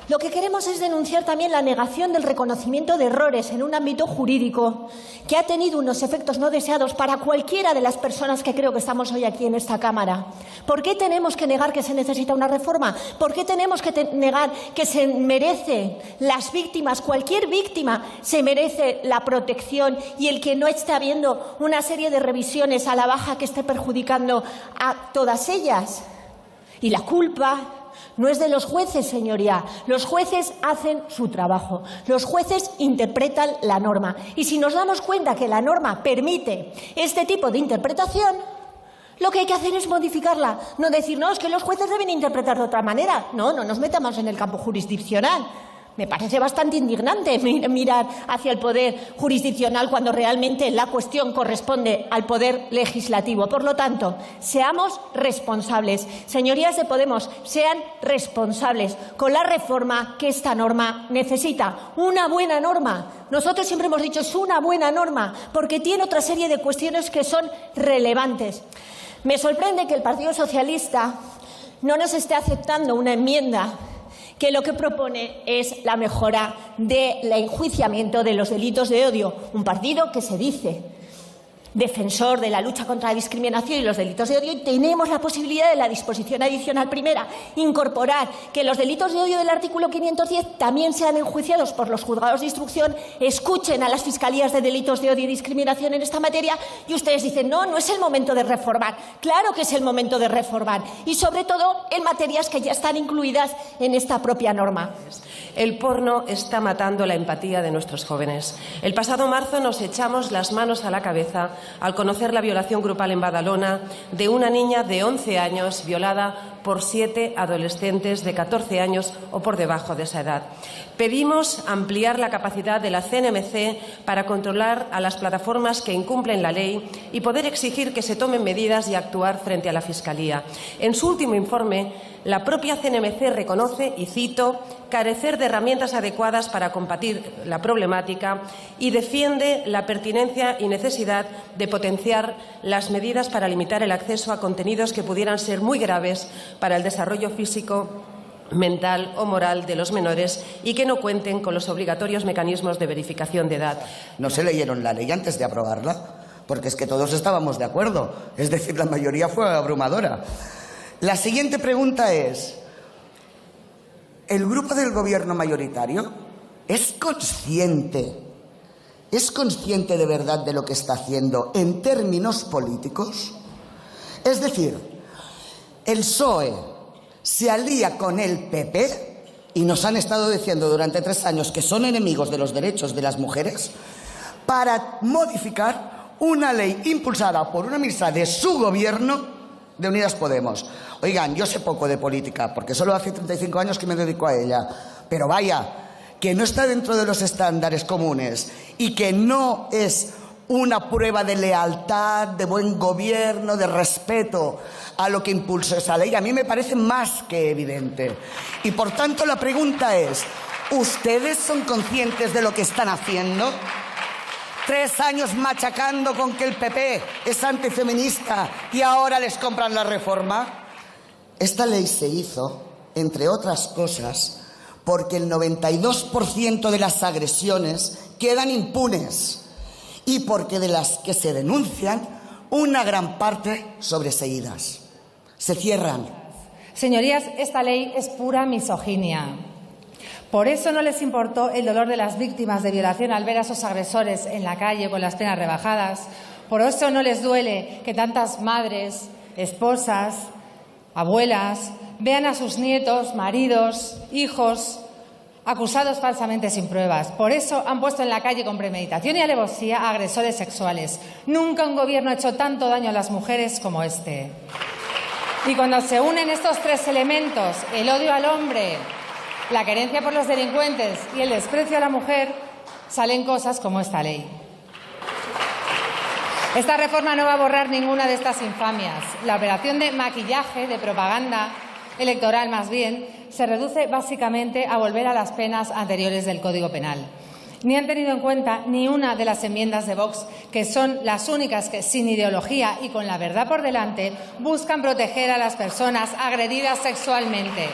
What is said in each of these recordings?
Lo que queremos es denunciar también la negación del reconocimiento de errores en un ámbito jurídico que ha tenido unos efectos no deseados para cualquiera de las personas que creo que estamos hoy aquí en esta Cámara. ¿Por qué tenemos que negar que se necesita una reforma? ¿Por qué tenemos que negar que se merece las víctimas? Cualquier víctima se merece la protección y el que no esté habiendo una serie de revisiones a la baja que esté perjudicando a todas ellas. Y la culpa no es de los jueces, señoría. Los jueces hacen su trabajo. Los jueces interpretan la norma. Y si nos damos cuenta que la norma permite este tipo de interpretación, lo que hay que hacer es modificarla. No decir, no, es que los jueces deben interpretar de otra manera. No, no nos metamos en el campo jurisdiccional. Me parece bastante indignante mirar hacia el poder jurisdiccional cuando realmente la cuestión corresponde al poder legislativo. Por lo tanto, seamos responsables. Señorías de Podemos, sean responsables con la reforma que esta norma necesita. Una buena norma. Nosotros siempre hemos dicho, es una buena norma, porque tiene otra serie de cuestiones que son relevantes. Me sorprende que el Partido Socialista no nos esté aceptando una enmienda que lo que propone es la mejora del enjuiciamiento de los delitos de odio. Un partido que se dice defensor de la lucha contra la discriminación y los delitos de odio, y tenemos la posibilidad de la disposición adicional primera, incorporar que los delitos de odio del artículo 510 también sean enjuiciados por los juzgados de instrucción, escuchen a las fiscalías de delitos de odio y discriminación en esta materia, y ustedes dicen, no, no es el momento de reformar. Claro que es el momento de reformar, y sobre todo en materias que ya están incluidas en esta propia norma. El porno está matando la empatía de nuestros jóvenes. El pasado marzo nos echamos las manos a la cabeza al conocer la violación grupal en Badalona de una niña de 11 años violada por 7 adolescentes de 14 años o por debajo de esa edad. Pedimos ampliar la capacidad de la CNMC para controlar a las plataformas que incumplen la ley y poder exigir que se tomen medidas y actuar frente a la Fiscalía. En su último informe, la propia CNMC reconoce, y cito, carecer de herramientas adecuadas para combatir la problemática y defiende la pertinencia y necesidad de potenciar las medidas para limitar el acceso a contenidos que pudieran ser muy graves para el desarrollo físico, mental o moral de los menores y que no cuenten con los obligatorios mecanismos de verificación de edad. No se leyeron la ley antes de aprobarla, porque es que todos estábamos de acuerdo. Es decir, la mayoría fue abrumadora. La siguiente pregunta es, ¿el grupo del Gobierno mayoritario es consciente de verdad de lo que está haciendo en términos políticos? Es decir, el PSOE se alía con el PP y nos han estado diciendo durante 3 años que son enemigos de los derechos de las mujeres para modificar una ley impulsada por una ministra de su gobierno, de Unidas Podemos. Oigan, yo sé poco de política, porque solo hace 35 años que me dedico a ella, pero vaya, que no está dentro de los estándares comunes y que no es una prueba de lealtad, de buen gobierno, de respeto a lo que impulsó esa ley, a mí me parece más que evidente. Y por tanto la pregunta es, ¿ustedes son conscientes de lo que están haciendo? 3 años machacando con que el PP es antifeminista y ahora les compran la reforma. Esta ley se hizo, entre otras cosas, porque el 92% de las agresiones quedan impunes y porque de las que se denuncian, una gran parte sobreseídas. Se cierran. Señorías, esta ley es pura misoginia. Por eso no les importó el dolor de las víctimas de violación al ver a sus agresores en la calle con las penas rebajadas. Por eso no les duele que tantas madres, esposas, abuelas vean a sus nietos, maridos, hijos acusados falsamente sin pruebas. Por eso han puesto en la calle con premeditación y alevosía a agresores sexuales. Nunca un gobierno ha hecho tanto daño a las mujeres como este. Y cuando se unen estos 3 elementos, el odio al hombre, la querencia por los delincuentes y el desprecio a la mujer, salen cosas como esta ley. Esta reforma no va a borrar ninguna de estas infamias. La operación de maquillaje, de propaganda electoral más bien, se reduce básicamente a volver a las penas anteriores del Código Penal. Ni han tenido en cuenta ni una de las enmiendas de Vox, que son las únicas que, sin ideología y con la verdad por delante, buscan proteger a las personas agredidas sexualmente.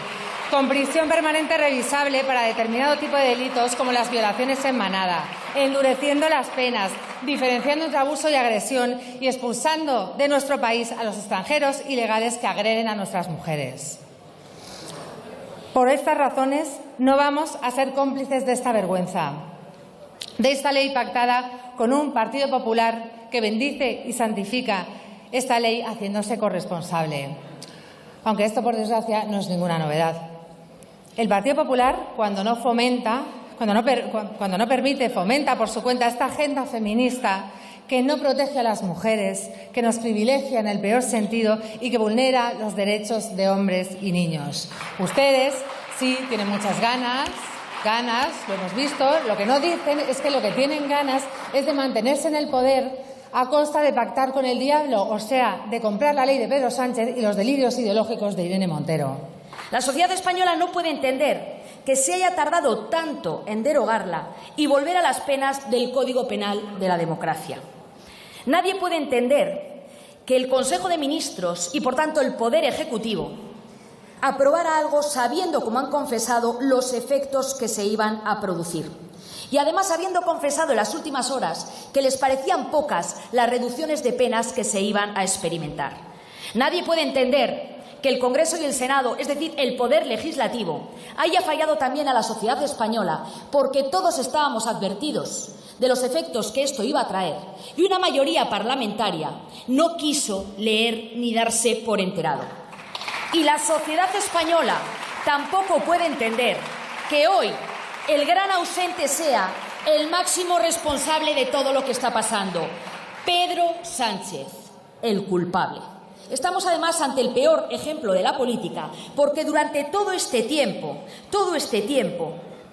con prisión permanente revisable para determinado tipo de delitos como las violaciones en manada, endureciendo las penas, diferenciando entre abuso y agresión y expulsando de nuestro país a los extranjeros ilegales que agreden a nuestras mujeres. Por estas razones, no vamos a ser cómplices de esta vergüenza, de esta ley pactada con un Partido Popular que bendice y santifica esta ley haciéndose corresponsable. Aunque esto, por desgracia, no es ninguna novedad. El Partido Popular, cuando no permite, fomenta por su cuenta esta agenda feminista que no protege a las mujeres, que nos privilegia en el peor sentido y que vulnera los derechos de hombres y niños. Ustedes sí tienen muchas ganas, lo hemos visto. Lo que no dicen es que lo que tienen ganas es de mantenerse en el poder a costa de pactar con el diablo, o sea, de comprar la ley de Pedro Sánchez y los delirios ideológicos de Irene Montero. La sociedad española no puede entender que se haya tardado tanto en derogarla y volver a las penas del Código Penal de la democracia. Nadie puede entender que el Consejo de Ministros y, por tanto, el Poder Ejecutivo aprobara algo sabiendo, como han confesado, los efectos que se iban a producir. Y además habiendo confesado en las últimas horas que les parecían pocas las reducciones de penas que se iban a experimentar. Nadie puede entender que el Congreso y el Senado, es decir, el Poder Legislativo, haya fallado también a la sociedad española, porque todos estábamos advertidos de los efectos que esto iba a traer y una mayoría parlamentaria no quiso leer ni darse por enterado. Y la sociedad española tampoco puede entender que hoy el gran ausente sea el máximo responsable de todo lo que está pasando, Pedro Sánchez, el culpable. Estamos además ante el peor ejemplo de la política, porque durante todo este tiempo,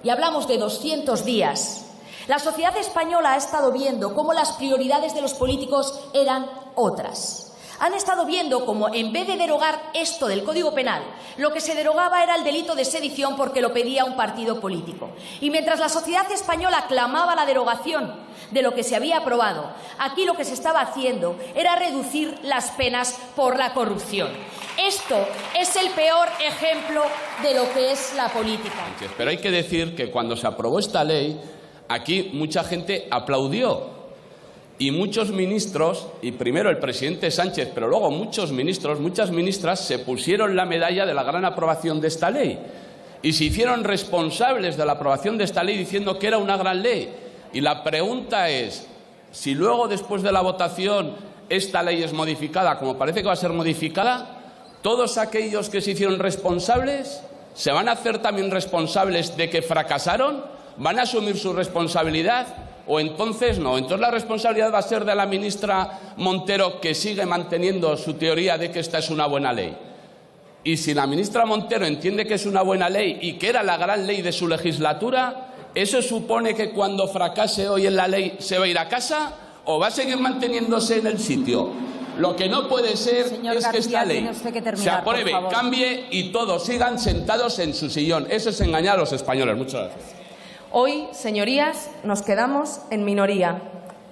y hablamos de 200 días, la sociedad española ha estado viendo cómo las prioridades de los políticos eran otras. Han estado viendo cómo, en vez de derogar esto del Código Penal, lo que se derogaba era el delito de sedición porque lo pedía un partido político. Y mientras la sociedad española clamaba la derogación de lo que se había aprobado, aquí lo que se estaba haciendo era reducir las penas por la corrupción. Esto es el peor ejemplo de lo que es la política. Pero hay que decir que cuando se aprobó esta ley, aquí mucha gente aplaudió. Y muchos ministros, y primero el presidente Sánchez, pero luego muchos ministros, muchas ministras, se pusieron la medalla de la gran aprobación de esta ley. Y se hicieron responsables de la aprobación de esta ley diciendo que era una gran ley. Y la pregunta es, si luego, después de la votación, esta ley es modificada, como parece que va a ser modificada, todos aquellos que se hicieron responsables, ¿se van a hacer también responsables de que fracasaron? ¿Van a asumir su responsabilidad? ¿O entonces no? Entonces la responsabilidad va a ser de la ministra Montero, que sigue manteniendo su teoría de que esta es una buena ley. Y si la ministra Montero entiende que es una buena ley y que era la gran ley de su legislatura, ¿eso supone que cuando fracase hoy en la ley se va a ir a casa o va a seguir manteniéndose en el sitio? Lo que no puede ser es que esta ley se apruebe, cambie y todos sigan sentados en su sillón. Eso es engañar a los españoles. Muchas gracias. Hoy, señorías, nos quedamos en minoría,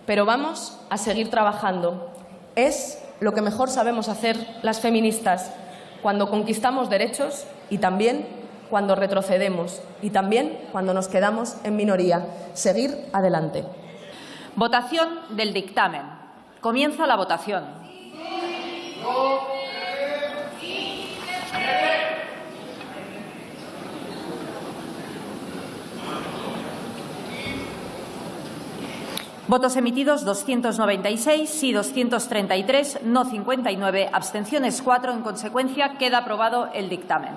pero vamos a seguir trabajando. Es lo que mejor sabemos hacer las feministas, cuando conquistamos derechos y también cuando retrocedemos y también cuando nos quedamos en minoría. Seguir adelante. Votación del dictamen. Comienza la votación. Votos emitidos 296, sí 233, no 59, abstenciones 4. En consecuencia, queda aprobado el dictamen.